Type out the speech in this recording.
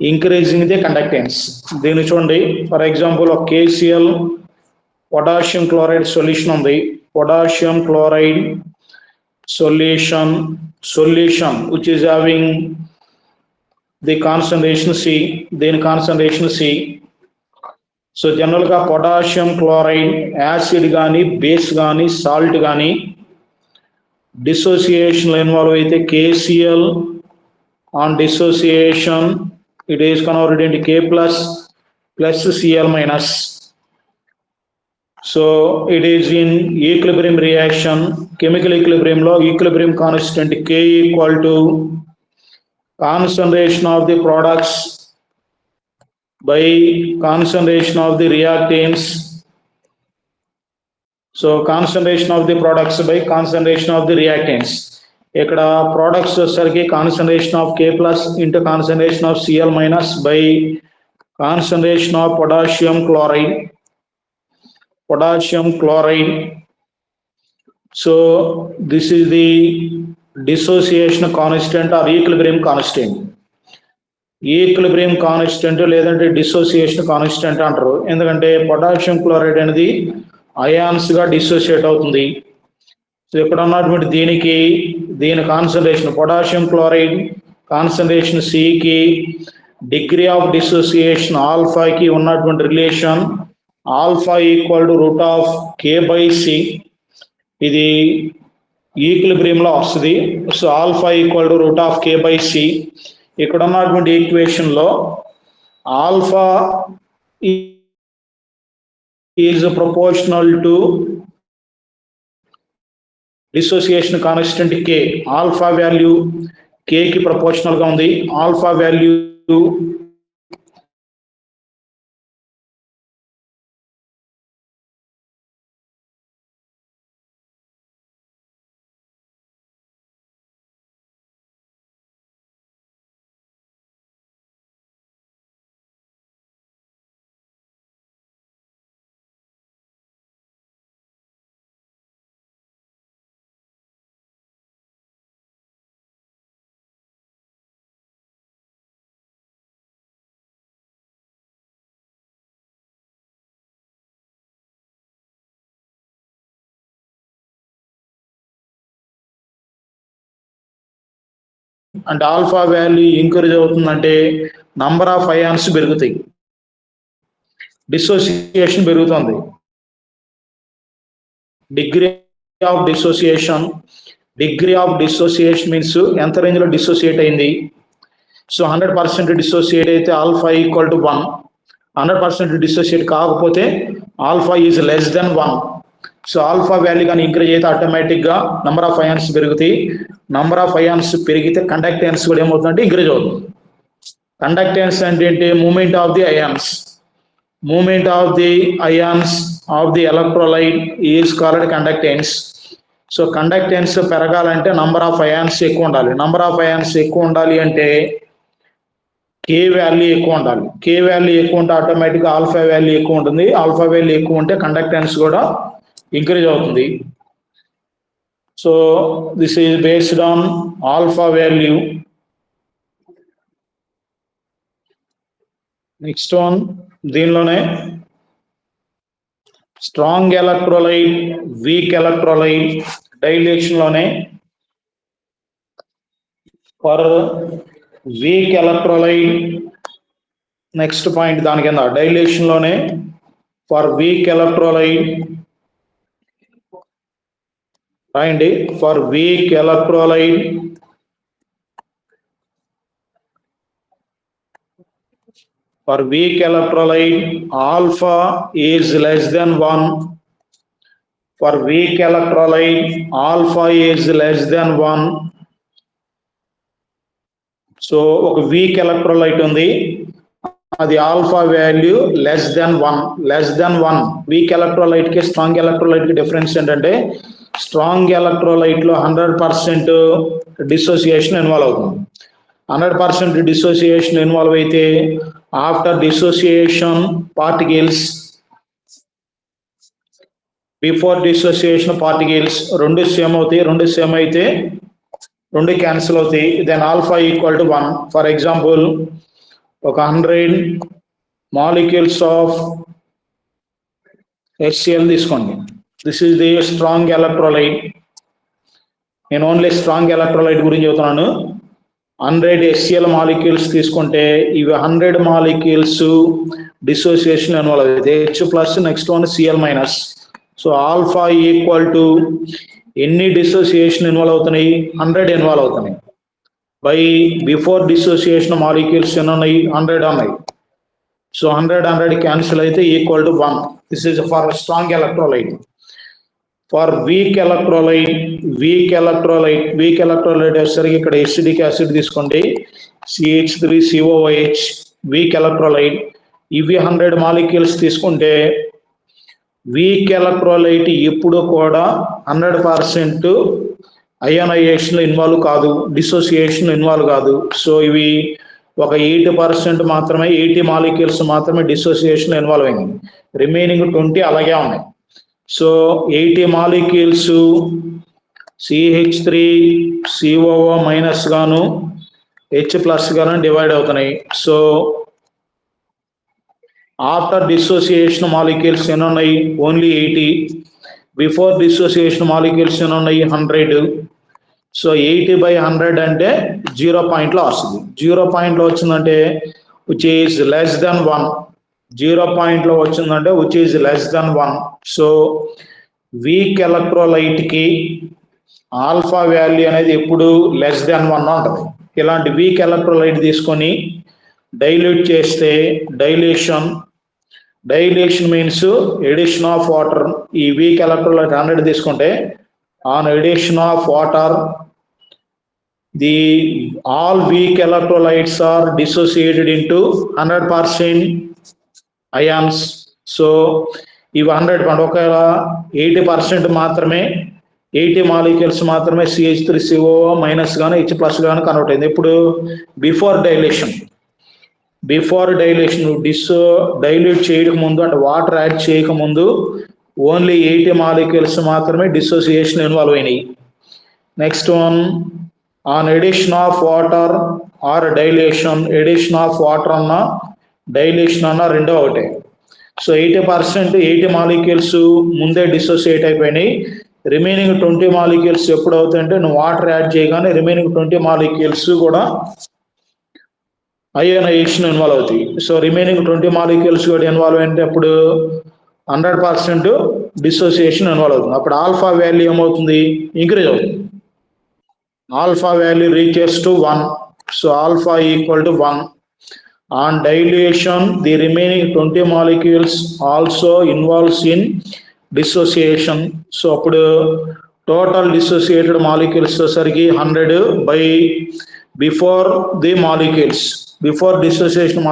increasing the conductance. దీన్ని చూడండి, for example ఒక KCl పొటాషియం క్లోరైడ్ సొల్యూషన్ ఉంది. Potassium chloride solution which is having the concentration C, then concentration C. So general గా potassium chloride acid కానీ base కానీ salt కానీ dissociation involve అయితే KCl on dissociation it is converted into K plus Cl minus. So it is in equilibrium reaction, chemical equilibrium lo equilibrium constant K equal to concentration of the products by concentration of the reactants. So concentration of the products by concentration of the reactants. ఇక్కడ products వచ్చేసరికి concentration of K plus into concentration of Cl minus by concentration of potassium chloride. So this is the dissociation constant or equilibrium constant. Equilibrium constant లేదంటే dissociation constant అంటారు. ఎందుకంటే potassium chloride అనేది ions గా dissociate అవుతుంది. So ఇక్కడ ఉన్నటువంటి దీని concentration potassium chloride concentration సికి డిగ్రీ ఆఫ్ డిసోసియేషన్ ఆల్ఫాకి ఉన్నటువంటి relation alpha equal to root of K/C. ఇది ఈక్విలిబ్రియం లో వస్తుంది. So alpha equal to root of K/C. ఇక్కడ ఉన్నటువంటి ఈక్వేషన్ లో alpha is proportional to dissociation constant K. Alpha value K కి ప్రపోర్షనల్ గా ఉంది. Alpha value and alpha value increase అవుతుందంటే నంబర్ ఆఫ్ అయాన్స్ పెరుగుతాయి, డిసోసియేషన్ పెరుగుతుంది. డిగ్రీ ఆఫ్ డిసోసియేషన్ మీన్స్ ఎంత రేంజ్ లో డిసోసియేట్ అయింది. సో 100% డిసోసియేట్ అయితే ఆల్ఫా ఈక్వల్ టు 1. 100% డిసోసియేట్ కాకపోతే alpha is less than 1. So alpha value కానీ ఇంక్రీజ్ అయితే ఆటోమేటిక్ గా నంబర్ ఆఫ్ అయాన్స్ పెరుగుతాయి. నంబర్ ఆఫ్ అయాన్స్ పెరిగితే కండక్టెన్స్ కూడా ఏమవుతుందంటే ఇంక్రీజ్ అవుతుంది. కండక్టెన్స్ అంటే ఏంటి? Movement of the ions. Movement of the ions of the electrolyte is called conductance. So conductance పెరగాలంటే నంబర్ ఆఫ్ అయాన్స్ ఎక్కువ ఉండాలి. నంబర్ ఆఫ్ అయాన్స్ ఎక్కువ ఉండాలి అంటే K వాల్యూ ఎక్కువ ఉండాలి. K వాల్యూ ఎక్కువ ఉంటే ఆటోమేటిక్గా ఆల్ఫా వాల్యూ ఎక్కువ ఉంటుంది. ఆల్ఫా వాల్యూ ఎక్కువ ఉంటే కండక్టెన్స్ కూడా ఇంక్రీజ్ అవుతుంది. So this is based on alpha value. Next one, దీనిలోనే strong electrolyte, weak electrolyte dilution లోనే for weak electrolyte, next point దాని కింద డైల్యూషన్ లోనే ఫర్ వీక్ ఎలక్ట్రోలైట్ రాయండి. For weak electrolyte alpha is less than 1. For weak electrolyte alpha is less than 1. So ఒక weak electrolyte ఉంది, అది alpha value less than 1. Weak electrolyte కి strong electrolyte కి difference ఏంటంటే స్ట్రాంగ్ ఎలక్ట్రోలైట్ లో 100% dissociation involve అవుతుంది. 100% dissociation involve అయితే after dissociation particles, before dissociation particles రెండు సేమ్ అవుతాయి. రెండు సేమ్ అయితే రెండు క్యాన్సిల్ అవుతాయి. Then alpha equal to 1. For example ఒక 100 మాలిక్యూల్స్ ఆఫ్ HCl తీసుకోండి. This is the strong electrolyte. నేను ఓన్లీ స్ట్రాంగ్ ఎలక్ట్రోలైట్ గురించి చెబుతున్నాను. 100 HCl మాలిక్యూల్స్ తీసుకుంటే ఇవి 100 మాలిక్యూల్స్ డిసోసియేషన్ ఇన్వాల్వ్ అవుతుంది. H+ next one Cl-. So alpha equal to ఎన్ని డిసోసియేషన్ ఇన్వాల్వ్ అవుతున్నాయి? 100 ఇన్వాల్వ్ అవుతున్నాయి. బై బిఫోర్ డిసోసియేషన్ మాలిక్యూల్స్ ఎన్ని ఉన్నాయి? 100 ఉన్నాయి. సో 100 క్యాన్సిల్ అయితే equal to 1. This is for strong electrolyte. For weak electrolyte వచ్చేసరికి ఇక్కడ ఎసిడిక్ యాసిడ్ తీసుకోండి, CH3COOH, వీక్ ఎలక్ట్రోలైట్. ఇవి 100 మాలిక్యూల్స్ తీసుకుంటే వీక్ ఎలక్ట్రోలైట్ ఎప్పుడు కూడా 100% అయానైజేషన్ ఇన్వాల్వ్ కాదు, డిసోసియేషన్ ఇన్వాల్వ్ కాదు. సో ఇవి ఒక 80% మాత్రమే, 80 మాలిక్యూల్స్ మాత్రమే డిసోసియేషన్ ఇన్వాల్వ్ అయింది. రిమైనింగ్ 20 అలాగే ఉన్నాయి. సో 80 మాలిక్యూల్స్ CH3COO- గాను H+ గాను డివైడ్ అవుతున్నాయి. సో ఆఫ్టర్ డిసోసియేషన్ మాలిక్యూల్స్ ఎన్ని ఉన్నాయి? ఓన్లీ 80. బిఫోర్ డిసోసియేషన్ మాలిక్యూల్స్ ఎన్ని ఉన్నాయి? 100. సో 80/100 అంటే 0 పాయింట్లో వస్తుంది. 0 పాయింట్లో వచ్చిందంటే విచ్ ఈజ్ లెస్ దెన్ 1. 0 పాయింట్లో వచ్చిందంటే which is less than 1. So weak ఎలక్ట్రోలైట్కి ఆల్ఫా వాల్యూ అనేది ఎప్పుడు లెస్ దెన్ 1 ఉంటుంది. ఇలాంటి వీక్ ఎలక్ట్రోలైట్ తీసుకొని డైల్యూట్ చేస్తే dilution means addition of water. ఈ వీక్ ఎలక్ట్రోలైట్ 100 తీసుకుంటే on addition of water the all weak electrolytes are dissociated into 100% ions. So ఇవి 100 ఒకవేళ 80% మాత్రమే, 80 మాలిక్యూల్స్ మాత్రమే CH3COO- గాను H+ గాను కన్వర్ట్ అయింది. ఇప్పుడు బిఫోర్ డైల్యూషన్ డైల్యూట్ చేయక ముందు అంటే వాటర్ యాడ్ చేయక ముందు ఓన్లీ 80 మాలిక్యూల్స్ మాత్రమే డిసోసియేషన్ ఇన్వాల్వ్ అయినాయి. Next one on addition of water or dilution. Addition of water అన్నా డైల్యూషన్ అన్నా రెండో ఒకటే. సో 80% మాలిక్యూల్స్ ముందే డిసోసియేట్ అయిపోయినాయి. రిమైనింగ్ 20 మాలిక్యూల్స్ ఎప్పుడు అవుతాయంటే నువ్వు వాటర్ యాడ్ చేయగానే రిమైనింగ్ 20 మాలిక్యూల్స్ కూడా అయోనైజేషన్ ఇన్వాల్వ్ అవుతాయి. సో రిమైనింగ్ 20 మాలిక్యూల్స్ కూడా ఇన్వాల్వ్ అంటే అప్పుడు 100% డిసోసియేషన్ ఇన్వాల్వ్ అవుతుంది. అప్పుడు ఆల్ఫా వాల్యూ ఏమవుతుంది? ఇంక్రీజ్ అవుతుంది. Alpha value reaches to 1. So alpha equal to 1. On dilution, the remaining 20 molecules also involves in dissociation. So total dissociated molecules sargi 100 by before the molecules. Before dissociation molecules